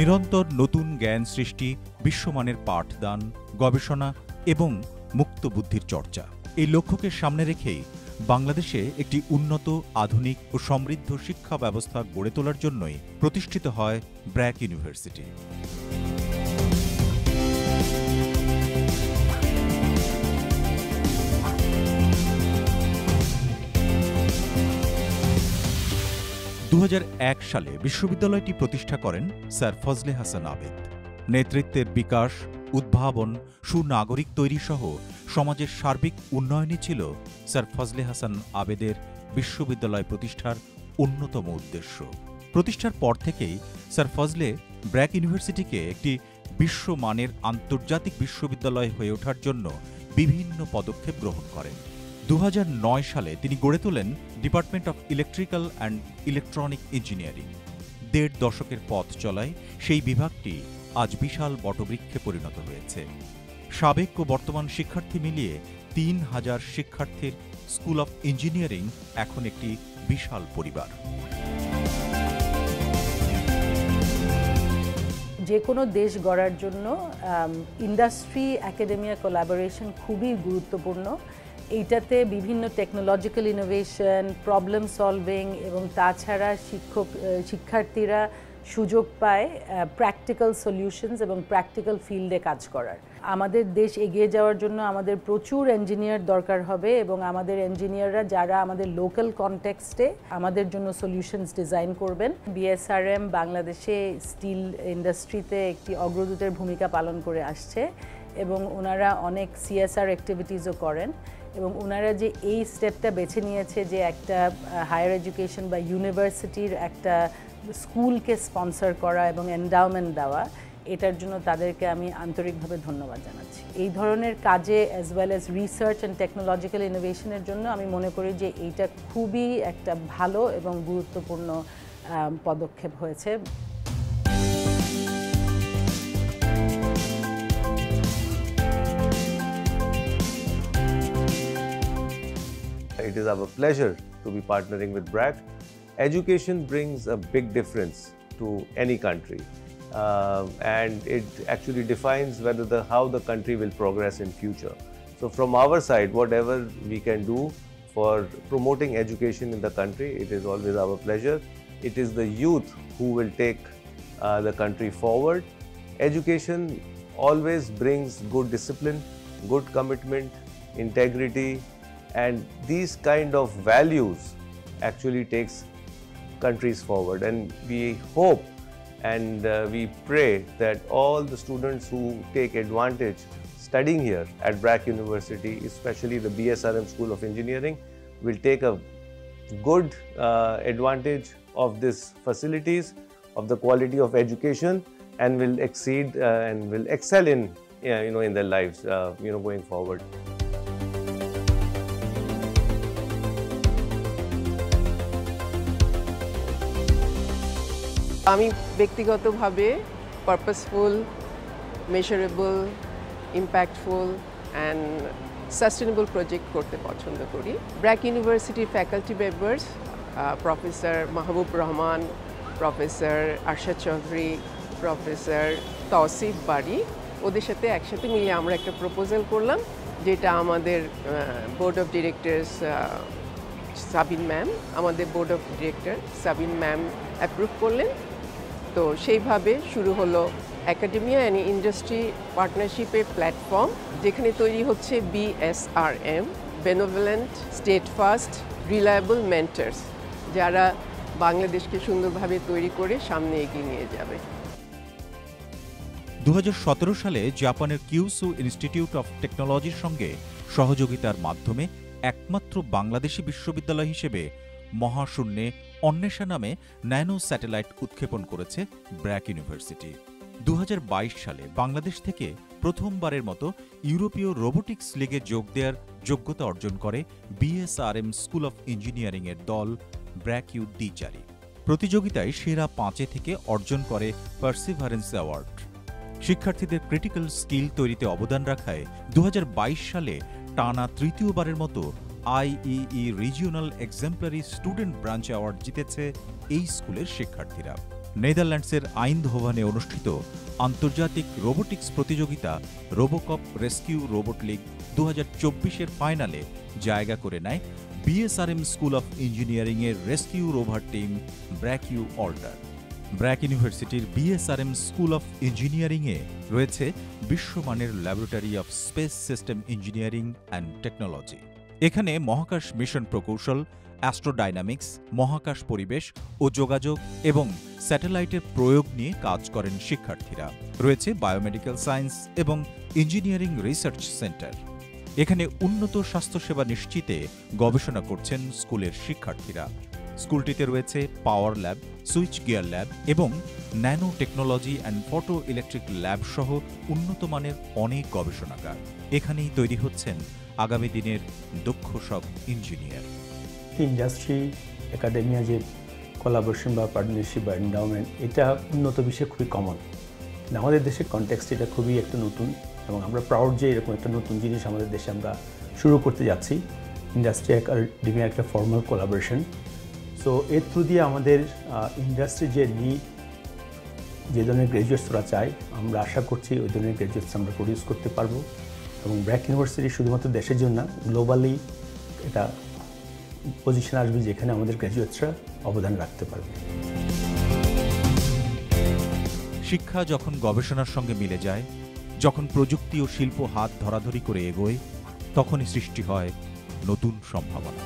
নিরন্তর নতুন জ্ঞান সৃষ্টি, বিশ্বমানের পাঠদান, গবেষণা এবং মুক্ত বুদ্ধির চর্চা, এই লক্ষ্যকে সামনে রেখেই বাংলাদেশে একটি উন্নত, আধুনিক ও সমৃদ্ধ শিক্ষা ব্যবস্থা গড়ে তোলার জন্যই প্রতিষ্ঠিত হয় ব্র্যাক ইউনিভার্সিটি। সালে বিশ্ববিদ্যালয়টি প্রতিষ্ঠা করেন স্যার ফজলে হাসান আবেদ। নেতৃত্বের বিকাশ, উদ্ভাবন, সুনাগরিক তৈরি সহ সমাজের সার্বিক উন্নয়নই ছিল স্যার ফজলে হাসান আবেদের বিশ্ববিদ্যালয় প্রতিষ্ঠার অন্যতম উদ্দেশ্য। প্রতিষ্ঠার পর থেকেই স্যার ফজলে ব্র্যাক ইউনিভার্সিটিকে একটি বিশ্বমানের আন্তর্জাতিক বিশ্ববিদ্যালয় হয়ে ওঠার জন্য বিভিন্ন পদক্ষেপ গ্রহণ করেন। 2009 সালে তিনি গড়ে তোলেন department of electrical and electronic engineering. 1.5 দশকের পথ চলায় সেই বিভাগটি আজ বিশাল বটবৃক্ষে পরিণত হয়েছে। সাবেক ও বর্তমান শিক্ষার্থী মিলিয়ে 3000 শিক্ষার্থীর স্কুল অফ ইঞ্জিনিয়ারিং এখন একটি বিশাল পরিবার। যে কোনো দেশ গড়ার জন্য ইন্ডাস্ট্রি একাডেমিয়া কোলাবোরেশন খুবই গুরুত্বপূর্ণ। এইটাতে বিভিন্ন টেকনোলজিক্যাল ইনোভেশন, প্রবলেম সলভিং এবং তাছাড়া শিক্ষার্থীরা সুযোগ পায় প্র্যাকটিক্যাল সলিউশনস এবং প্র্যাকটিক্যাল ফিল্ডে কাজ করার। আমাদের দেশ এগিয়ে যাওয়ার জন্য আমাদের প্রচুর ইঞ্জিনিয়ার দরকার হবে এবং আমাদের ইঞ্জিনিয়াররা যারা আমাদের লোকাল কনটেক্সটে আমাদের জন্য সলিউশনস ডিজাইন করবেন। বিএসআরএম বাংলাদেশে স্টিল ইন্ডাস্ট্রিতে একটি অগ্রদূতের ভূমিকা পালন করে আসছে এবং ওনারা অনেক সিএসআর অ্যাক্টিভিটিসও করেন এবং ওনারা যে এই স্টেপটা বেছে নিয়েছে যে একটা হায়ার এডুকেশন বা ইউনিভার্সিটির একটা স্কুলকে স্পন্সর করা এবং এন্ডাওমেন্ট দেওয়া, এটার জন্য তাদেরকে আমি আন্তরিকভাবে ধন্যবাদ জানাচ্ছি। এই ধরনের কাজে as well as research and technological ইনোভেশনের জন্য আমি মনে করি যে এইটা খুবই একটা ভালো এবং গুরুত্বপূর্ণ পদক্ষেপ হয়েছে। It is our pleasure to be partnering with BRAC. Education brings a big difference to any country, and it actually defines how the country will progress in future. So from our side, whatever we can do for promoting education in the country, it is always our pleasure. It is the youth who will take the country forward. Education always brings good discipline, good commitment, integrity, and these kind of values actually takes countries forward. And we hope and we pray that all the students who take advantage studying here at BRAC University, especially the BSRM School of Engineering, will take a good advantage of these facilities, of the quality of education, and will exceed and will excel in in their lives going forward. আমি ব্যক্তিগতভাবে purposeful, measurable, impactful and sustainable project করতে পছন্দ করি। ব্র্যাক ইউনিভার্সিটির faculty members professor মাহবুব Rahman, professor Arshad Chowdhury, professor Tausif বারি, ওদের সাথে একসাথে মিলে আমরা একটা প্রপোজাল করলাম, যেটা আমাদের board of directors Sabin ma'am, আমাদের board of director Sabin ma'am approve করলেন। তো সেইভাবে শুরু হলো একাডেমিয়া অ্যান্ড ইন্ডাস্ট্রি পার্টনারশিপের প্ল্যাটফর্ম, যেখানে তৈরি হচ্ছে BSRM, benevolent, steadfast, reliable mentors, যারা বাংলাদেশকে সুন্দরভাবে তৈরি করে সামনে এগিয়ে নিয়ে যাবে। 2017 সালে জাপানের কিউসু ইনস্টিটিউট অফ টেকনোলজির সঙ্গে সহযোগিতার মাধ্যমে একমাত্র বাংলাদেশি বিশ্ববিদ্যালয় হিসেবে মহাশূন্যে অন্বেষা নামে ন্যানো স্যাটেলাইট উৎক্ষেপণ করেছে ব্র্যাক ইউনিভার্সিটি। 2022 সালে বাংলাদেশ থেকে প্রথমবারের মতো ইউরোপীয় রোবোটিক্স লিগে যোগ দেওয়ার যোগ্যতা অর্জন করে বিএসআরএম স্কুল অফ ইঞ্জিনিয়ারিং এর দল ব্র্যাক ইউ D4। প্রতিযোগিতায় সেরা 5 থেকে অর্জন করে পার্সিভারেন্স অ্যাওয়ার্ড। শিক্ষার্থীদের ক্রিটিক্যাল স্কিল তৈরিতে অবদান রাখায় 2022 সালে টানা তৃতীয়বারের মতো IEE regional exemplary student branch award জিতেছে এই স্কুলের শিক্ষার্থীরা। নেদারল্যান্ডসের আইন্দহোভানে অনুষ্ঠিত আন্তর্জাতিক রোবোটিক্স প্রতিযোগিতা রোবোকপ রেস্কিউ রোবট লিগ 2024-এর ফাইনালে জায়গা করে নেয় বিএসআরএম স্কুল অফ ইঞ্জিনিয়ারিংয়ের rescue rover team BRAC U alter. BRAC ইউনিভার্সিটির বিএসআরএম স্কুল অফ ইঞ্জিনিয়ারিংয়ে রয়েছে বিশ্বমানের laboratory of space system engineering and technology. এখানে মহাকাশ মিশন প্রকৌশল, অ্যাস্ট্রোডাইনামিক্স, মহাকাশ পরিবেশ ও যোগাযোগ এবং স্যাটেলাইটের প্রয়োগ নিয়ে কাজ করেন শিক্ষার্থীরা। রয়েছে বায়োমেডিক্যাল সায়েন্স এবং ইঞ্জিনিয়ারিং রিসার্চ সেন্টার। এখানে উন্নত স্বাস্থ্যসেবা নিশ্চিতে গবেষণা করছেন স্কুলের শিক্ষার্থীরা। স্কুলটিতে রয়েছে পাওয়ার ল্যাব, সুইচ গিয়ার ল্যাব এবং nano technology and photo electric lab সহ উন্নত মানের অনেক গবেষণাগার। এখানেই তৈরি হচ্ছেন আগামী দিনের দক্ষ সব ইঞ্জিনিয়ার। ইন্ডাস্ট্রি একাডেমিয়া যে কোলাবোরেশন বা পার্টনারশিপ বা এন্ডাওমেন্ট, এটা উন্নত বিশ্বে খুবই কমন। আমাদের দেশের কনটেক্সট এটা খুবই একটা নতুন, এবং আমরা প্রাউড যে এরকম একটা নতুন জিনিস আমাদের দেশে আমরা শুরু করতে যাচ্ছি। ইন্ডাস্ট্রি একাডেমিয়া একটা ফর্মাল কোলাবোরেশন। সো এর থ্রু দিয়ে আমাদের ইন্ডাস্ট্রি যে নিড, যে ধরনের গ্র্যাজুয়েটসরা চাই, আমরা আশা করছি ওই ধরনের গ্র্যাজুয়েটস আমরা প্রডিউস করতে পারবো। এবং ব্র্যাক ইউনিভার্সিটি শুধুমাত্র দেশের জন্য না, গ্লোবালি এটা পজিশন আসবে যেখানে আমাদের গ্র্যাজুয়েটসরা অবদান রাখতে পারবে। শিক্ষা যখন গবেষণার সঙ্গে মিলে যায়, যখন প্রযুক্তি ও শিল্প হাত ধরাধরি করে এগোয়, তখনই সৃষ্টি হয় নতুন সম্ভাবনা।